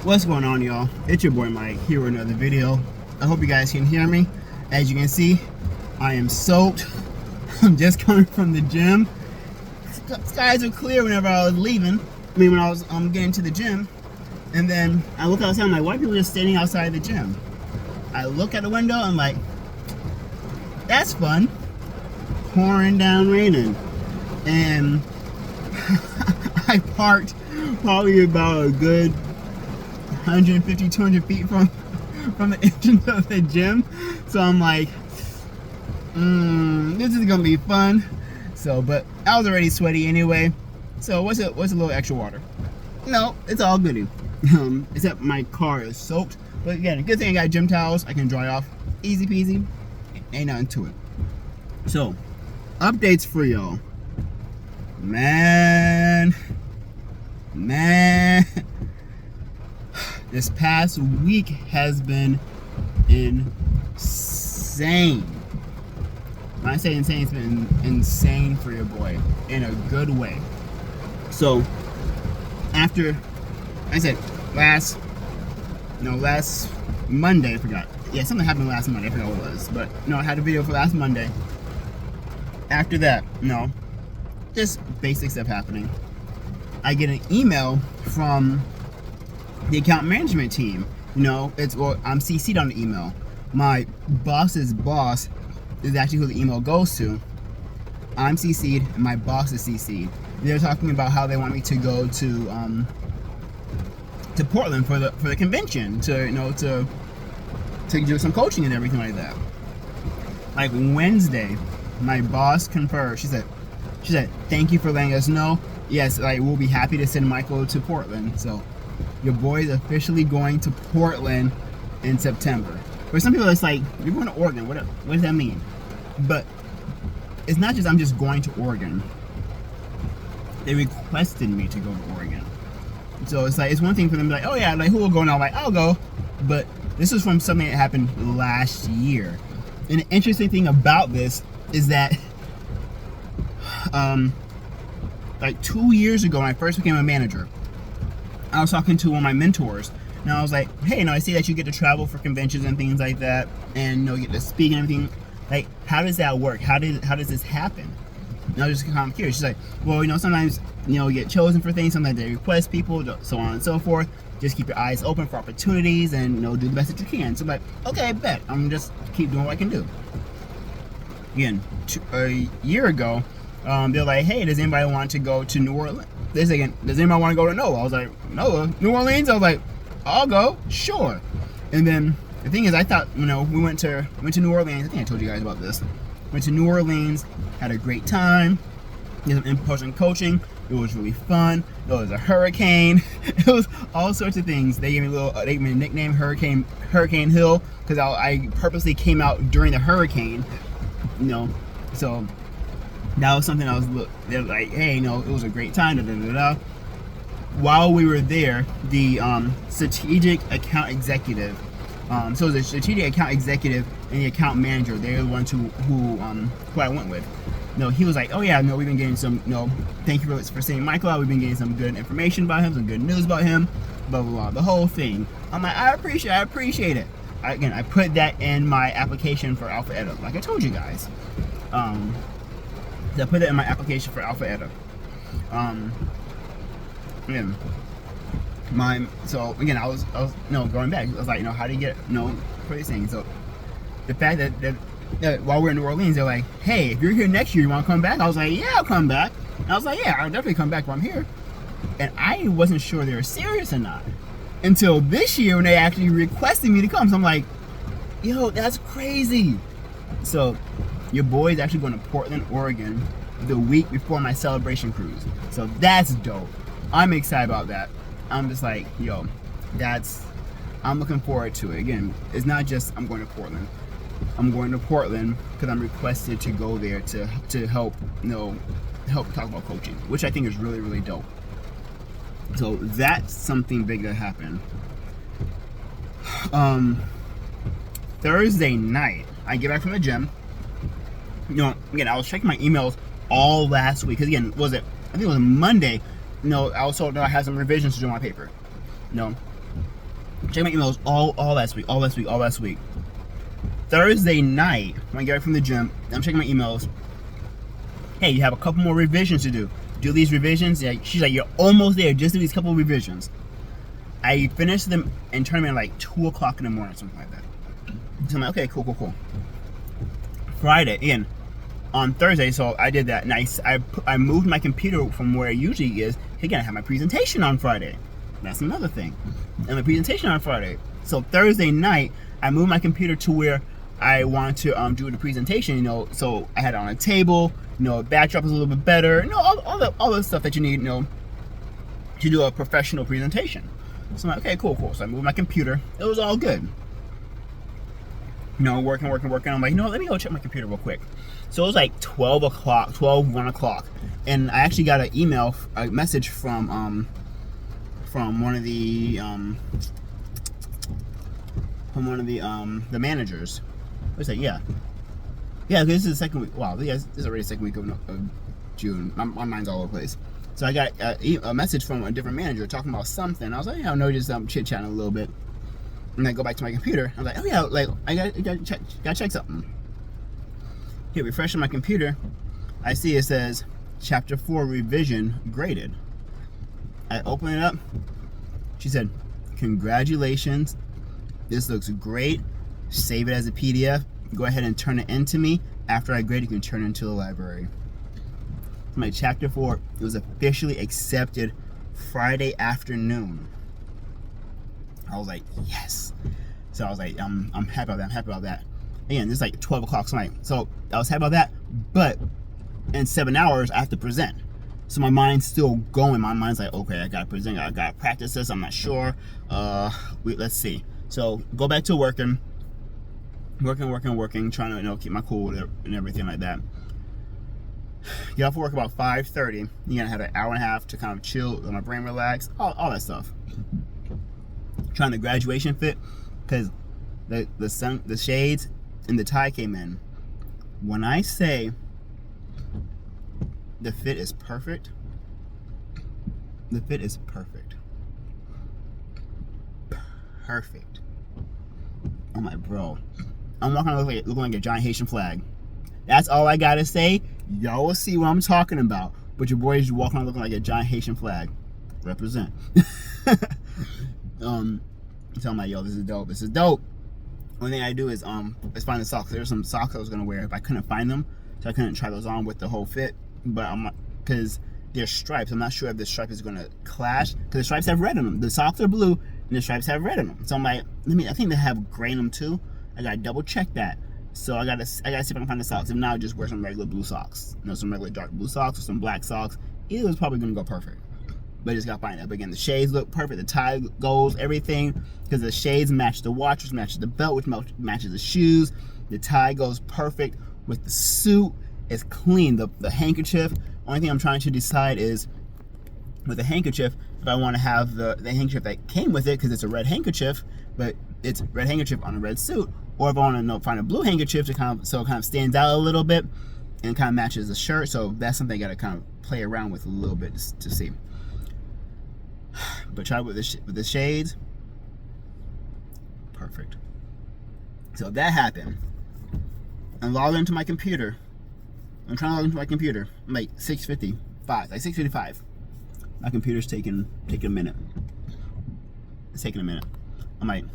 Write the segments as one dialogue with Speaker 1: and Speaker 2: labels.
Speaker 1: What's going on, y'all? It's your boy Mike here with another video. I hope you guys can hear me. As you can see, I am soaked. I'm just coming from the gym. Skies are clear whenever I was leaving. When I was getting to the gym. And then I look outside, I'm like, why are people just standing outside the gym? I look at the window, I'm like, that's fun. Pouring down raining. And I parked probably about a good 150, 200 feet from the entrance of the gym. So I'm like, this is gonna be fun. So, but I was already sweaty anyway. So what's a little extra water? No, it's all goody. Except my car is soaked. But again, good thing I got gym towels. I can dry off easy peasy. Ain't nothing to it. So, updates for y'all. Man. This past week has been insane. When I say insane, it's been insane for your boy in a good way. So, after I said last Monday, I forgot. Yeah, something happened last Monday. I forgot what it was, but no, I had a video for last Monday. After that, just basic stuff happening. I get an email from the account management team. I'm CC'd on the email. My boss's boss is actually who the email goes to. I'm CC'd, and my boss is CC'd. They're talking about how they want me to go to Portland for the convention to do some coaching and everything like that. Like Wednesday, my boss confirmed. She said, "Thank you for letting us know. Yes, we'll be happy to send Michael to Portland." So your boy is officially going to Portland in September. For some people, it's like, you're going to Oregon. What does that mean? But it's not just I'm just going to Oregon. They requested me to go to Oregon. So it's one thing for them to be like, oh yeah, who will go? And I'm like, I'll go. But this is from something that happened last year. And the interesting thing about this is that 2 years ago when I first became a manager, I was talking to one of my mentors, and I was like, hey, I see that you get to travel for conventions and things like that, and you get to speak and everything. Like, how does that work? How does this happen? And I was just kind of curious. She's like, well, sometimes you get chosen for things, sometimes they request people, so on and so forth. Just keep your eyes open for opportunities and do the best that you can. So I'm like, okay, bet. I'm just keep doing what I can do. Again, a year ago, they're like, hey, does anybody want to go to New Orleans? They're saying, does anybody want to go to NOLA? I was like, NOLA? New Orleans? I was like, I'll go, sure. And then the thing is, I thought, we went to New Orleans. I think I told you guys about this. Went to New Orleans, had a great time, did some in-person coaching. It was really fun. There was a hurricane. It was all sorts of things. They gave me a nickname, Hurricane Hill, because I purposely came out during the hurricane. So that was something they're like, hey, it was a great time, da, da, da, da. While we were there, the strategic account executive, so the strategic account executive and the account manager, they're the ones who I went with. He was like, oh yeah, we've been getting some, thank you for seeing Michael out. We've been getting some good information about him, some good news about him, blah, blah, blah, the whole thing. I'm like, I appreciate it. I put that in my application for Alpha Eta, like I told you guys. I put that in my application for Alpha Eta. So again, I was going back. I was like, how do you get for these things? So the fact that while we're in New Orleans, they're like, hey, if you're here next year, you want to come back? I was like, yeah, I'll come back. And I was like, yeah, I'll definitely come back while I'm here. And I wasn't sure they were serious or not until this year when they actually requested me to come. So I'm like, yo, that's crazy. So your boy is actually going to Portland, Oregon the week before my celebration cruise. So that's dope. I'm excited about that. I'm just like, yo, I'm looking forward to it. Again, it's not just I'm going to Portland. I'm going to Portland because I'm requested to go there to help, help talk about coaching, which I think is really, really dope. So that's something big that happened. Thursday night, I get back from the gym. Again, I was checking my emails all last week. Because again, I think it was Monday. I was told I had some revisions to do on my paper. Check my emails all last week, all last week. Thursday night, when I get back from the gym, I'm checking my emails. Hey, you have a couple more revisions to do. Do these revisions. Yeah, she's like, you're almost there. Just do these couple of revisions. I finished them and turned them in like 2 o'clock in the morning, something like that. So I'm like, okay, cool. Friday, again, on Thursday, so I did that, and I moved my computer from where it usually is. Again, I have my presentation on Friday. That's another thing. And my presentation on Friday. So Thursday night, I moved my computer to where I want to do the presentation, you know, so I had it on a table, you know, backdrop is a little bit better, you know, all the stuff that you need, you know, to do a professional presentation. So I'm like, okay, cool. So I moved my computer. It was all good. You know, working. I'm like, you know what, let me go check my computer real quick. So it was like 1 o'clock. And I actually got a message from one of the the managers. I was like, yeah, because this is the second week. Wow, this is already the second week of June. My mind's all over the place. So I got a message from a different manager talking about something. I was like, yeah, no, just chit chatting a little bit. And I go back to my computer. I was like, oh yeah, like I gotta check something. Hit refresh on my computer. I see it says Chapter 4 revision graded. I open it up. She said, congratulations. This looks great. Save it as a PDF. Go ahead and turn it in to me. After I grade, you can turn it into the library. My Chapter 4, it was officially accepted Friday afternoon. I was like, yes. So I was like, I'm happy about that. Again, this is like 12 o'clock tonight. So I was happy about that, but in 7 hours, I have to present. So my mind's still going. My mind's like, okay, I gotta present. I gotta practice this. I'm not sure. Let's see. So go back to working, trying to, you know, keep my cool and everything like that. Get off work about 5:30. You gotta have an hour and a half to kind of chill, let my brain relax, all that stuff. Trying the graduation fit, because the sun, the shades, and the tie came in. When I say the fit is perfect, the fit is perfect. Perfect. I'm like, bro, I'm walking around looking like a giant Haitian flag. That's all I gotta say. Y'all will see what I'm talking about. But your boy is walking around looking like a giant Haitian flag. Represent. So I'm like, yo, this is dope. Only thing I do is find the socks. There's some socks I was gonna wear, but I couldn't find them, so I couldn't try those on with the whole fit. But I'm like, because they're stripes. I'm not sure if the stripe is gonna clash, because the stripes have red in them. The socks are blue, and the stripes have red in them. So I'm like, I think they have gray in them too. I gotta double check that. So I gotta see if I can find the socks. If not, I'll just wear some regular blue socks. You know, some regular dark blue socks or some black socks. Either is probably gonna go perfect. But I just gotta find it. But again, the shades look perfect. The tie goes, everything, because the shades match the watch, which matches the belt, which matches the shoes. The tie goes perfect with the suit. It's clean. The handkerchief. Only thing I'm trying to decide is with the handkerchief, if I want to have the handkerchief that came with it, because it's a red handkerchief, but it's red handkerchief on a red suit, or if I want to find a blue handkerchief to kind of stands out a little bit and kind of matches the shirt. So that's something I gotta kind of play around with a little bit to see. But try with the shades, perfect. So that happened. I'm logged into my computer. I'm trying to log into my computer. I'm like 6:55. My computer's taking a minute. It's taking a minute. I'm like,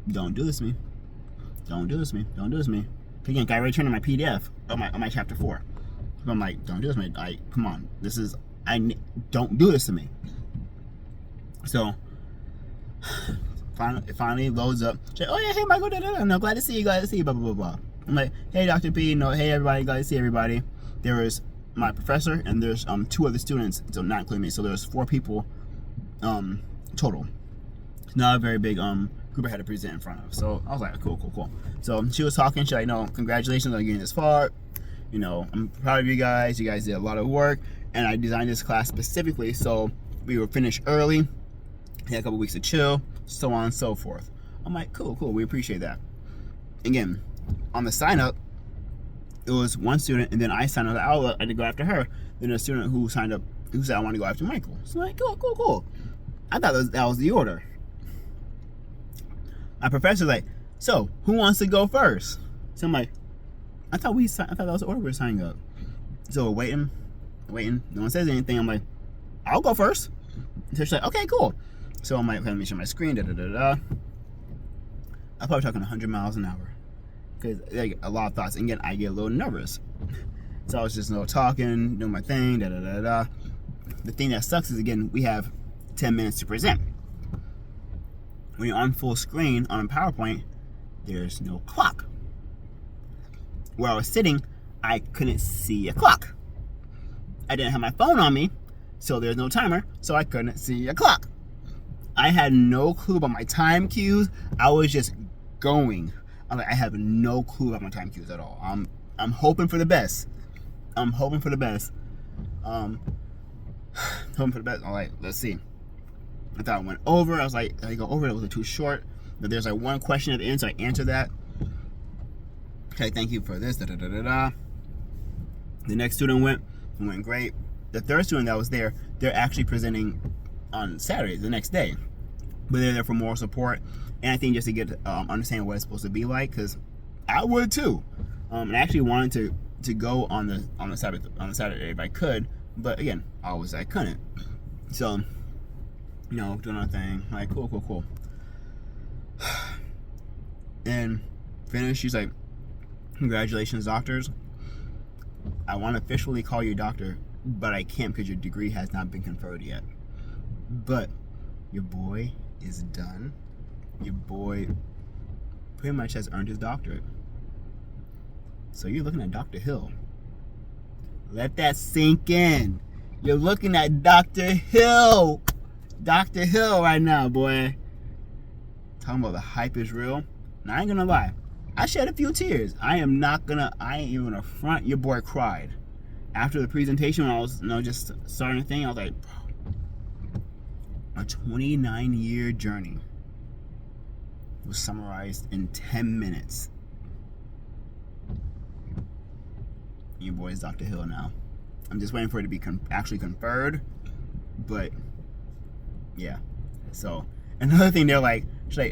Speaker 1: don't do this to me. Don't do this to me. Again, I already turned in my PDF on my Chapter 4. So I'm like, don't do this to me. Come on. Don't do this to me. So it finally loads up. She's like, oh yeah, hey Michael, no, glad to see you, blah blah blah. I'm like, hey Dr. P, no, hey everybody, glad to see everybody. There was my professor and there's 2 other students, so not including me. So there's 4 people total. It's not a very big group I had to present in front of. So I was like, cool. So she was talking. She's like, no, congratulations on getting this far. You know, I'm proud of you guys. You guys did a lot of work, and I designed this class specifically so we were finished early. Had a couple weeks to chill, so on and so forth. I'm like, cool. We appreciate that. Again, on the sign up, it was one student, and then I signed up. I had to go after her. Then a student who signed up, who said I want to go after Michael. So I'm like, cool. I thought that was the order. my professor's like, so who wants to go first? So I'm like, I thought that was the order we were signing up. So we're waiting. No one says anything. I'm like, I'll go first. So she's like, okay, cool. So I'm like, let me share my screen. I'm probably talking 100 miles an hour because like a lot of thoughts. And again, I get a little nervous. So I was just talking, doing my thing. The thing that sucks is again, we have 10 minutes to present. When you're on full screen on a PowerPoint, there's no clock. Where I was sitting, I couldn't see a clock. I didn't have my phone on me, so there's no timer, so I couldn't see a clock. I had no clue about my time cues. I was just going. I have no clue about my time cues at all. I'm hoping for the best. Hoping for the best. All right, let's see. I thought I went over. I was like, I go over. It was too short. But there's like one question at the end, so I answered that. Okay, thank you for this. The next student went great. The third student that was there, they're actually presenting on Saturday, the next day. But they're there for moral support, and I think just to get understand what it's supposed to be like, because I would too. And I actually wanted to go on the Saturday if I could, but again, I couldn't. So, doing our thing, like cool. And finished. She's like, congratulations, doctors. I want to officially call you doctor, but I can't because your degree has not been conferred yet. But your boy is done. Your boy pretty much has earned his doctorate. So you're looking at Dr. Hill. Let that sink in. You're looking at Dr. Hill. Dr. Hill right now, boy. Talking about the hype is real. Now, I ain't gonna lie. I shed a few tears. I ain't even gonna front. Your boy cried. After the presentation, when I was just starting the thing, I was like, a 29-year journey was summarized in 10 minutes. Your boy is Dr. Hill now. I'm just waiting for it to be actually conferred. But yeah. So another thing, they're like,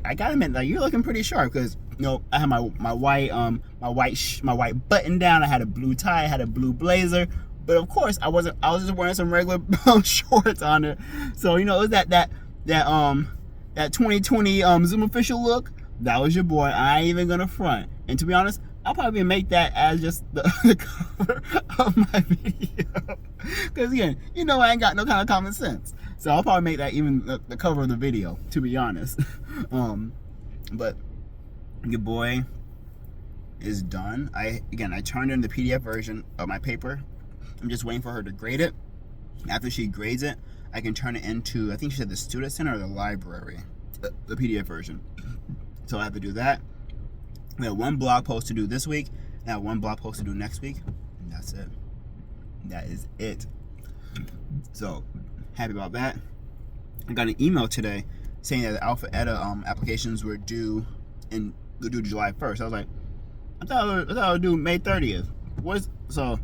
Speaker 1: I gotta admit, like, you're looking pretty sharp because I had my white button down. I had a blue tie. I had a blue blazer. But of course, I was just wearing some regular shorts on it. So it was that 2020 Zoom official look. That was your boy. I ain't even gonna front. And to be honest, I'll probably make that as just the cover of my video. Because again, I ain't got no kind of common sense. So I'll probably make that even the cover of the video, to be honest. But your boy is done. I turned in the PDF version of my paper. I'm just waiting for her to grade it. After she grades it, I can turn it into, I think she said the student center or the library, the PDF version. So I have to do that. We have one blog post to do this week, and I have one blog post to do next week, and that's it. That is it. So happy about that. I got an email today saying that the Alpha Eta applications were due July 1st. I was like, I thought it was due May 30th. So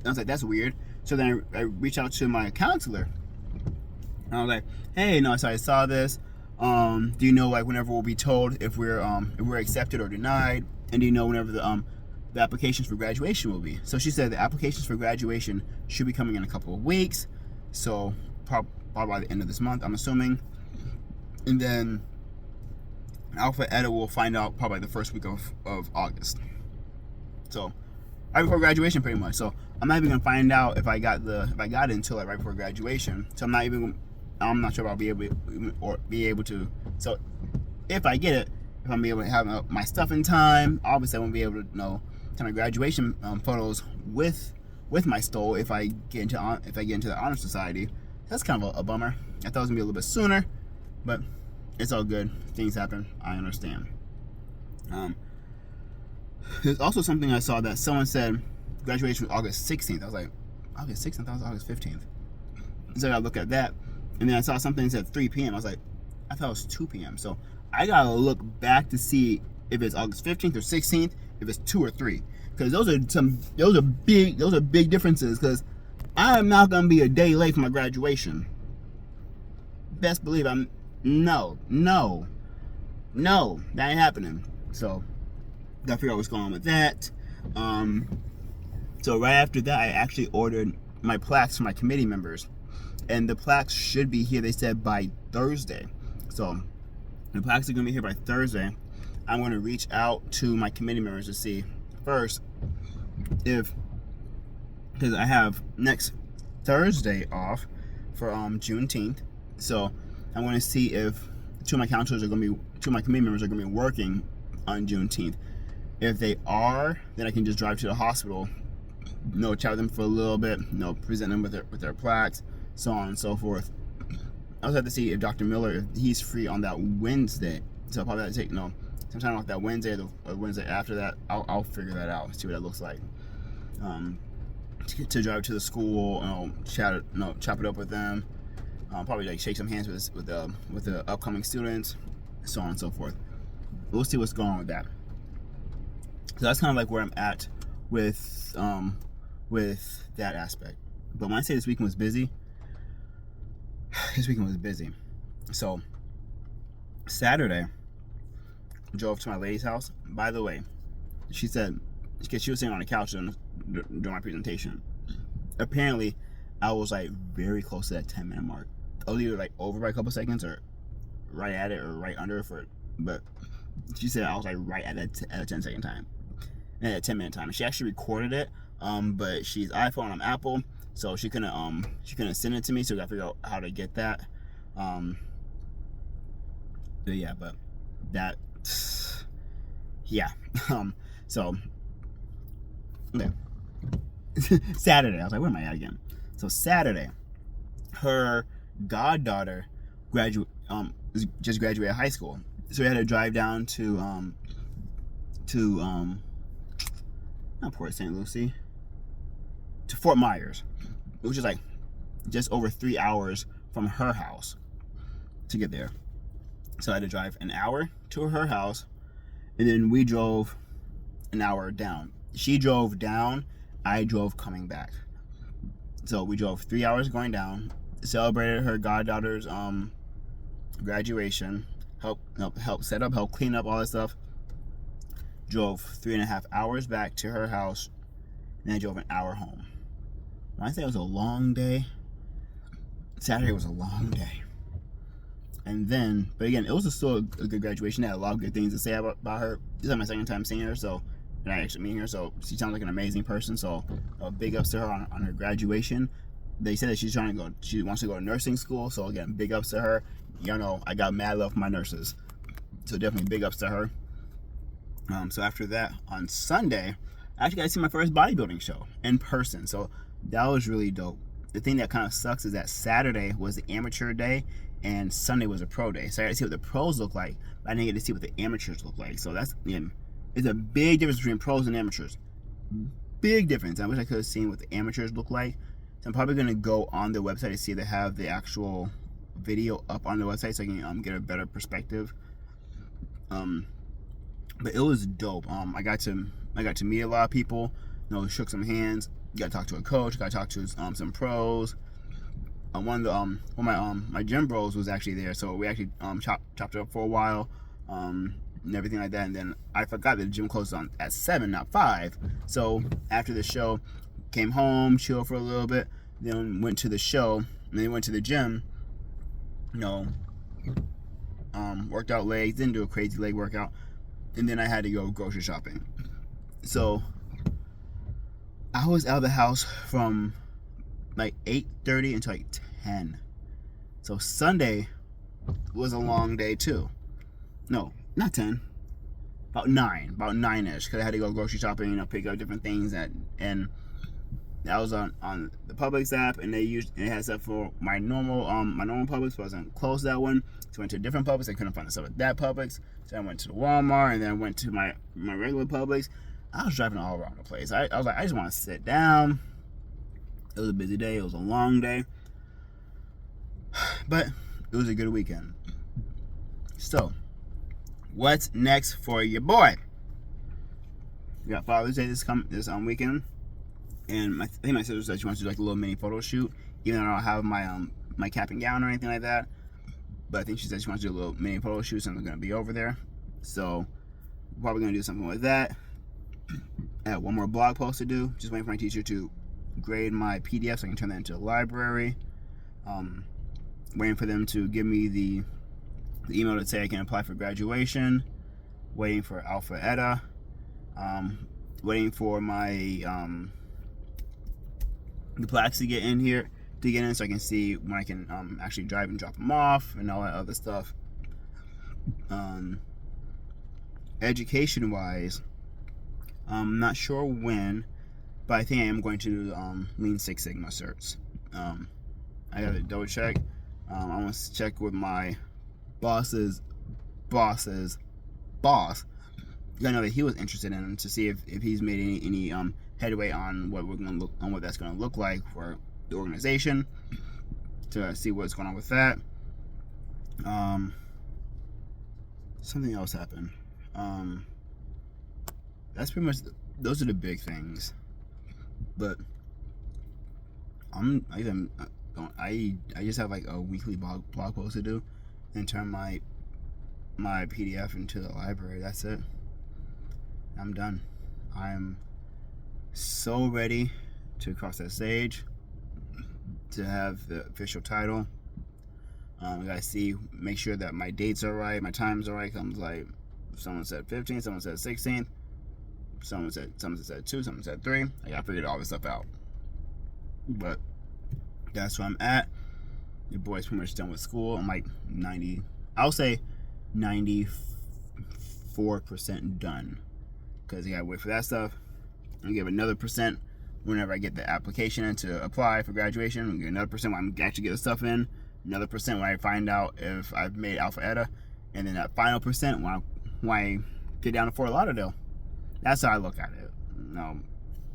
Speaker 1: I was like, that's weird. So then I reached out to my counselor. And I was like, hey, so I saw this. Do you know whenever we'll be told if we're accepted or denied? And do you know whenever the applications for graduation will be? So she said the applications for graduation should be coming in a couple of weeks. So probably by the end of this month, I'm assuming. And then Alpha Eta will find out probably the first week of August. So right before graduation, pretty much. So I'm not even gonna find out if I got it until right before graduation. So I'm not sure if I'll be able to. So if I get it, if I'm able to have my stuff in time, obviously I won't be able to take my graduation photos with my stole if I get into the honor society. That's kind of a bummer. I thought it was gonna be a little bit sooner, but it's all good. Things happen. I understand. There's also something I saw that someone said graduation was August 16th. I was like, August 16th? I thought it was August 15th. So I looked at that, and then I saw something that said 3 p.m. I was like, I thought it was 2 p.m. So I gotta look back to see if it's August 15th or 16th, if it's 2 or 3, because those are big differences. Because I am not gonna be a day late for my graduation. Best believe no. no, that ain't happening. So gotta figure out what's going on with that. So right after that, I actually ordered my plaques for my committee members, and the plaques should be here. They said by Thursday. So the plaques are gonna be here by Thursday. I'm gonna reach out to my committee members to see first if, because I have next Thursday off for Juneteenth. So I want to see if two of my committee members are going to be working on Juneteenth. If they are, then I can just drive to the hospital, chat with them for a little bit, present them with their plaques, so on and so forth. I also have to see if Dr. Miller, if he's free on that Wednesday. So I'll probably have to take sometime off that Wednesday or the Wednesday after that. I'll figure that out, see what that looks like. To drive to the school, chop it up with them. Probably like shake some hands with the upcoming students, so on and so forth. We'll see what's going on with that. So that's kind of like where I'm at with that aspect. But when I say this weekend was busy, So Saturday, I drove to my lady's house. By the way, she said, because she was sitting on the couch during my presentation. Apparently, I was like very close to that 10-minute mark. I was either like over by a couple seconds or right at it or right under but she said I was like right at a 10-second time and at a 10-minute time. She actually recorded it, but she's iPhone, I'm Apple, so she couldn't send it to me, so I gotta figure out how to get that. But that, yeah. So okay. Saturday, I was like, where am I at again? So Saturday, her goddaughter just graduated high school, so we had to drive down to not Port St. Lucie, to Fort Myers, which is like just over 3 hours from her house to get there. So I had to drive an hour to her house, and then we drove an hour down. She drove down, I drove coming back. So we drove 3 hours going down, celebrated her goddaughter's graduation, help set up, help clean up all that stuff. Drove 3.5 hours back to her house, and then drove an hour home. When I say it was a long day, Saturday was a long day. And then, but again, it was still a good graduation. I had a lot of good things to say about her. This is my second time seeing her, and I actually meet her, so she sounds like an amazing person. So big ups to her on her graduation. They said that she wants to go to nursing school. So again, big ups to her. I got mad love for my nurses, so definitely big ups to her. So after that, on Sunday, I actually got to see my first bodybuilding show in person. So that was really dope. The thing that kind of sucks is that Saturday was the amateur day and Sunday was a pro day. So I got to see what the pros look like, but I didn't get to see what the amateurs look like. So it's a big difference between pros and amateurs. Big difference. I wish I could have seen what the amateurs look like. So I'm probably going to go on their website to see if they have the actual video up on the website so I can get a better perspective. But it was dope. I got to meet a lot of people. Shook some hands. Got to talk to a coach. Got to talk to some pros. One of my gym bros was actually there, so we actually chopped it up for a while, and everything like that. And then I forgot that the gym closed at 7, not 5. So after the show, came home, chilled for a little bit, then went to the show, and then went to the gym. Worked out legs, didn't do a crazy leg workout, and then I had to go grocery shopping. So I was out of the house from like 8:30 until like 10. So Sunday was a long day too. No, not 10. About 9-ish, because I had to go grocery shopping, pick up different things and I was on the Publix app, and it had stuff for my normal Publix, but I wasn't close to that one. So I went to a different Publix. I couldn't find the stuff at that Publix. So I went to the Walmart, and then I went to my regular Publix. I was driving all around the place. I was like, I just want to sit down. It was a busy day. It was a long day. But it was a good weekend. So, what's next for your boy? We got Father's Day this weekend. And I think my sister said she wants to do like a little mini photo shoot, even though I don't have my cap and gown or anything like that. But I think she said she wants to do a little mini photo shoot, so I'm going to be over there. So probably gonna do something with that. I have one more blog post to do. Just waiting for my teacher to grade my PDF so I can turn that into a library. Waiting for them to give me the email to say I can apply for graduation. Waiting for Alpha Eta. Waiting for my the plaques to get in so I can see when I can actually drive and drop them off and all that other stuff. Education wise, I'm not sure when, but I think I am going to do Lean Six Sigma certs. I gotta double check. I want to check with my boss's boss. I know that he was interested in them to see if he's made any headway on what that's gonna look like for the organization, to see what's going on with that. Something else happened. That's pretty much those are the big things. But I just have like a weekly blog post to do and turn my PDF into the library. That's it. I'm done. I'm so ready to cross that stage, to have the official title. I gotta make sure that my dates are right, my times are right. Comes like someone said 15th, someone said 16th, someone said 2, someone said 3. I gotta figure all this stuff out. But that's where I'm at. Your boy's pretty much done with school. I'm like 94% done, because I gotta wait for that stuff. I give another percent whenever I get the application in to apply for graduation. I get another percent when I actually get the stuff in. Another percent when I find out if I've made Alpha Eta, and then that final percent when I get down to Fort Lauderdale. That's how I look at it. No,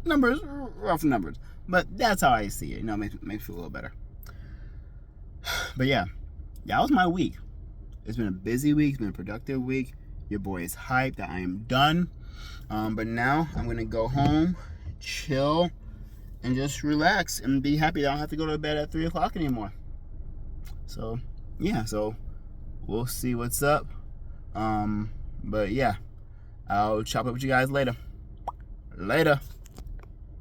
Speaker 1: numbers, rough numbers, but that's how I see it. It makes me feel a little better. But yeah, that was my week. It's been a busy week. It's been a productive week. Your boy is hyped that I am done. But now I'm gonna go home, chill, and just relax and be happy that I don't have to go to bed at 3 o'clock anymore. So yeah, so we'll see what's up. But yeah, I'll chop up with you guys later.